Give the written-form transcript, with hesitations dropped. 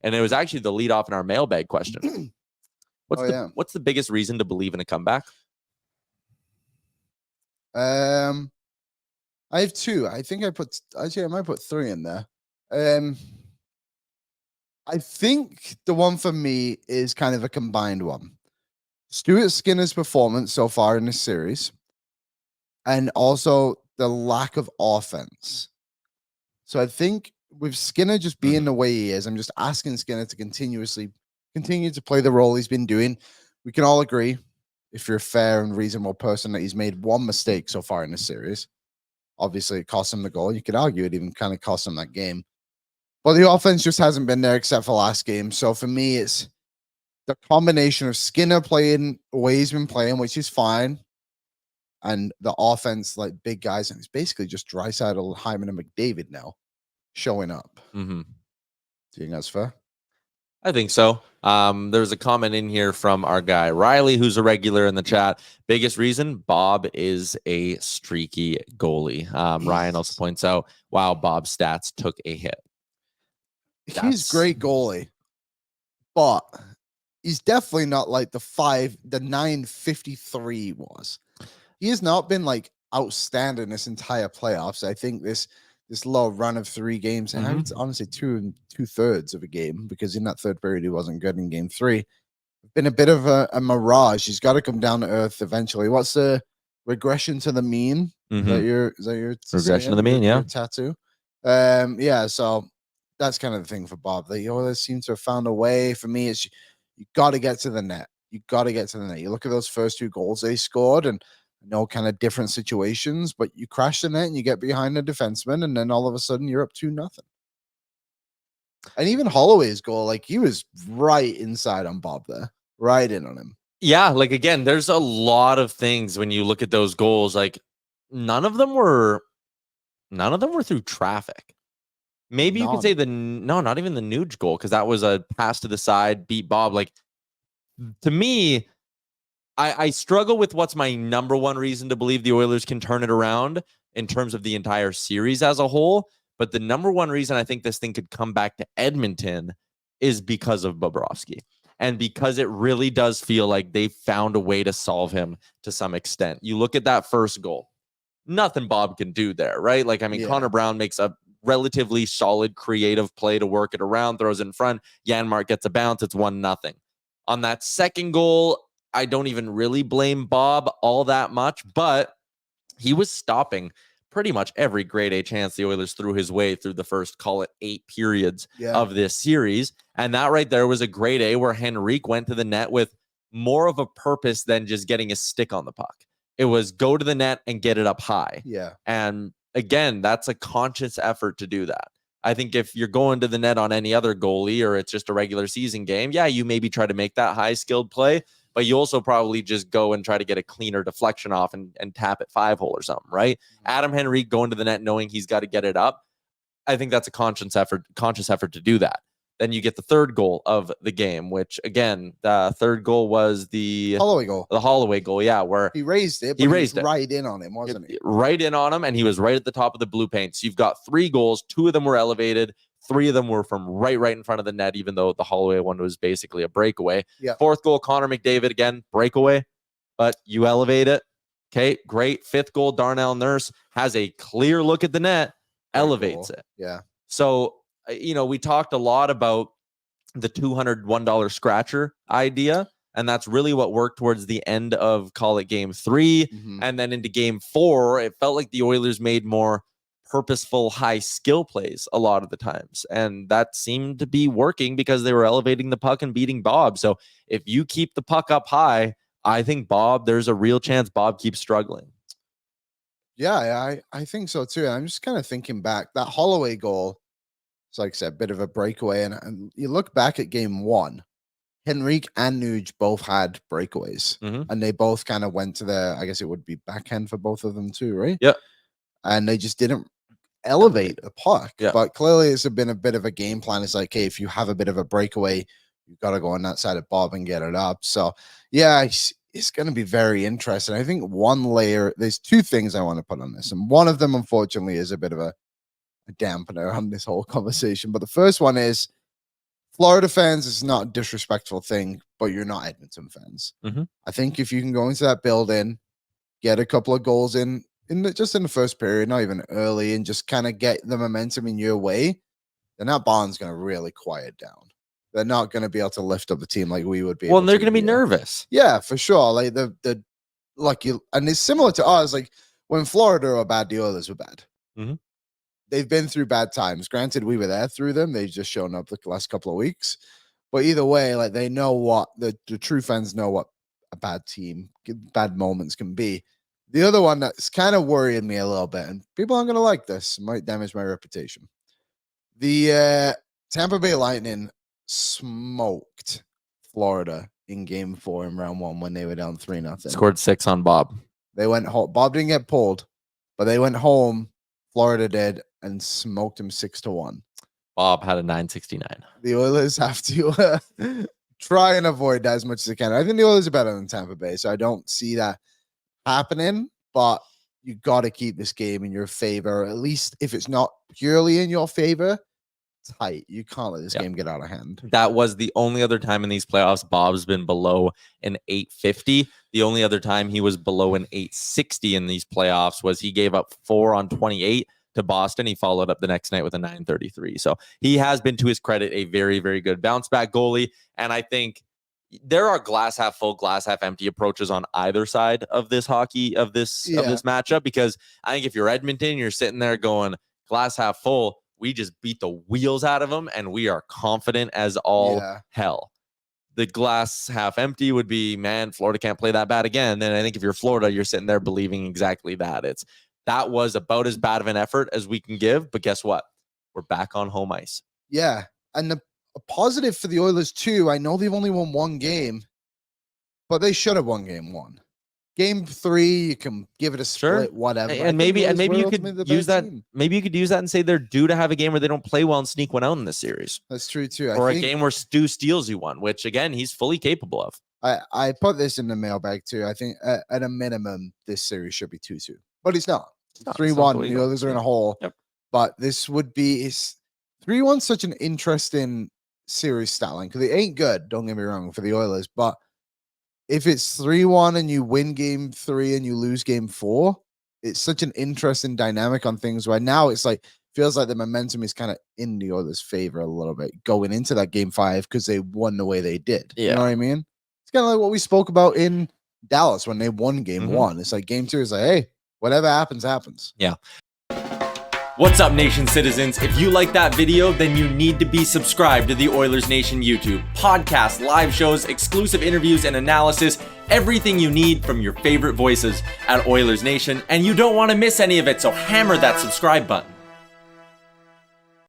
And it was actually the lead off in our mailbag question. What's the biggest reason to believe in a comeback? I have two. I think I might put three in there. I think the one for me is kind of a combined one. Stuart Skinner's performance so far in this series, and also the lack of offense. So I think with Skinner just being the way he is, I'm just asking Skinner to continue to play the role he's been doing. We can all agree, if you're a fair and reasonable person, that he's made one mistake so far in this series. Obviously, it cost him the goal. You could argue it even kind of cost him that game. But the offense just hasn't been there except for last game. So for me, it's the combination of Skinner playing the way he's been playing, which is fine, and the offense, like big guys, and it's basically just Draisaitl, Hyman, and McDavid now showing up. Do you think that's fair? I think so. There's a comment in here from our guy Riley, who's a regular in the chat. Biggest reason, Bob is a streaky goalie. Ryan also points out, wow, Bob's stats took a hit. He's great goalie, but he's definitely not like the 953 was. He has not been like outstanding this entire playoffs. I think this low run of 3 games, and I would honestly 2/3 of a game, because in that third period he wasn't good in game 3. Been a bit of a mirage. He's got to come down to earth eventually. What's the regression to the mean? Is that your regression to the mean? Your tattoo. Yeah. So that's kind of the thing for Bob. The Oilers seem to have found a way. For me, it's you got to get to the net. You got to get to the net. You look at those first 2 goals they scored, and kind of different situations, but you crash the net and you get behind the defenseman, and then all of a sudden you're up 2-0. And even Holloway's goal, like, he was right inside on Bob there, right in on him. Yeah, like, again, there's a lot of things when you look at those goals. Like, none of them were through traffic. Maybe you could say not even the Nuge goal, because that was a pass to the side, beat Bob. Like, to me, I struggle with what's my number one reason to believe the Oilers can turn it around in terms of the entire series as a whole. But the number one reason I think this thing could come back to Edmonton is because of Bobrovsky. And because it really does feel like they found a way to solve him to some extent. You look at that first goal, nothing Bob can do there, right? Like, I mean, Connor Brown makes a relatively solid creative play to work it around, throws it in front. Janmark gets a bounce. It's 1-0. On that second goal, I don't even really blame Bob all that much, but he was stopping pretty much every grade A chance the Oilers threw his way through the first, call it 8 periods of this series. And that right there was a grade A where Henrique went to the net with more of a purpose than just getting a stick on the puck. It was go to the net and get it up high. Yeah. And again, that's a conscious effort to do that. I think if you're going to the net on any other goalie, or it's just a regular season game, you maybe try to make that high skilled play, but you also probably just go and try to get a cleaner deflection off and tap it 5-hole or something, right? Adam Henrique going to the net knowing he's got to get it up. I think that's a conscious effort to do that. Then you get the third goal of the game, which, again, the third goal was the Holloway goal. The Holloway goal, where he raised it, but he raised it right in on him, wasn't he? Right in on him, and he was right at the top of the blue paint. So you've got 3 goals. 2 of them were elevated. 3 of them were from right in front of the net, even though the Holloway one was basically a breakaway. Yeah. 4th goal, Connor McDavid, again, breakaway, but you elevate it. Okay, great. 5th goal, Darnell Nurse has a clear look at the net, elevates it. Yeah. So, we talked a lot about the $201 scratcher idea, and that's really what worked towards the end of, call it, game 3. And then into game 4, it felt like the Oilers made more purposeful high skill plays a lot of the times, and that seemed to be working because they were elevating the puck and beating Bob. So if you keep the puck up high, I think there's a real chance Bob keeps struggling. Yeah, I think so too. I'm just kind of thinking back, that Holloway goal, it's like I said, a bit of a breakaway, and you look back at game 1, Henrique and Nuge both had breakaways, and they both kind of went to I guess it would be backhand for both of them too, right? Yeah. And they just didn't elevate a puck. Yeah. But clearly it's been a bit of a game plan. It's like, hey, if you have a bit of a breakaway, you've got to go on that side of Bob and get it up. So yeah, it's going to be very interesting. I think one layer, there's 2 things I want to put on this, and one of them, unfortunately, is a bit of a dampener on this whole conversation. But the first one is, Florida fans, it's not a disrespectful thing, but you're not Edmonton fans. Mm-hmm. I think if you can go into that building, get a couple of goals just in the first period, not even early, and just kind of get the momentum in your way, then that barn's going to really quiet down. They're not going to be able to lift up the team like we would be. Well, and they're going to be nervous. Yeah, for sure. Like and it's similar to us. Like when Florida were bad, the Oilers were bad. Mm-hmm. They've been through bad times. Granted, we were there through them. They've just shown up the last couple of weeks. But either way, like they know what the true fans know what a bad team, bad moments can be. The other one that's kind of worrying me a little bit, and people aren't going to like this, might damage my reputation. The Tampa Bay Lightning smoked Florida in Game 4 in Round 1 when they were down 3-0. Scored 6 on Bob. They went home. Bob didn't get pulled, but they went home. Florida did and smoked him 6-1. Bob had a 969. The Oilers have to try and avoid that as much as they can. I think the Oilers are better than Tampa Bay, so I don't see that happening. But you got to keep this game in your favor, at least if it's not purely in your favor. Tight. You can't let this game get out of hand. That was the only other time in these playoffs Bob's been below an 850. The only other time he was below an 860 in these playoffs was he gave up 4 on 28 to Boston. He followed up the next night with a 933. So he has been, to his credit, a very, very good bounce back goalie. And I think there are glass half full, glass half empty approaches on either side of this of this matchup, because I think if you're Edmonton, you're sitting there going glass half full. We just beat the wheels out of them, and we are confident as all hell. The glass half empty would be, man, Florida can't play that bad again. And I think if you're Florida, you're sitting there believing exactly that. That was about as bad of an effort as we can give. But guess what? We're back on home ice. Yeah. And a positive for the Oilers, too, I know they've only won one game, but they should have won Game 1. Game 3, you can give it a split, whatever. And maybe you could use that. Maybe you could use that and say they're due to have a game where they don't play well and sneak one out in this series. That's true too. Or a game where Stu steals you one, which again he's fully capable of. I put this in the mailbag too. I think at a minimum this series should be 2-2, but it's not. 3-1. The Oilers are in a hole. Yep. But this would be 3-1. Such an interesting series styling because it ain't good. Don't get me wrong for the Oilers, but if it's 3-1 and you win Game 3 and you lose Game 4, it's such an interesting dynamic on things where now it's like, feels like the momentum is kind of in the Oilers' favor a little bit going into that Game 5 because they won the way they did. Yeah. You know what I mean? It's kind of like what we spoke about in Dallas when they won Game 1. It's like Game 2 is like, hey, whatever happens, happens. Yeah. What's up, Nation citizens? If you like that video, then you need to be subscribed to the Oilers Nation YouTube. Podcasts, live shows, exclusive interviews, and analysis. Everything you need from your favorite voices at Oilers Nation. And you don't want to miss any of it, so hammer that subscribe button.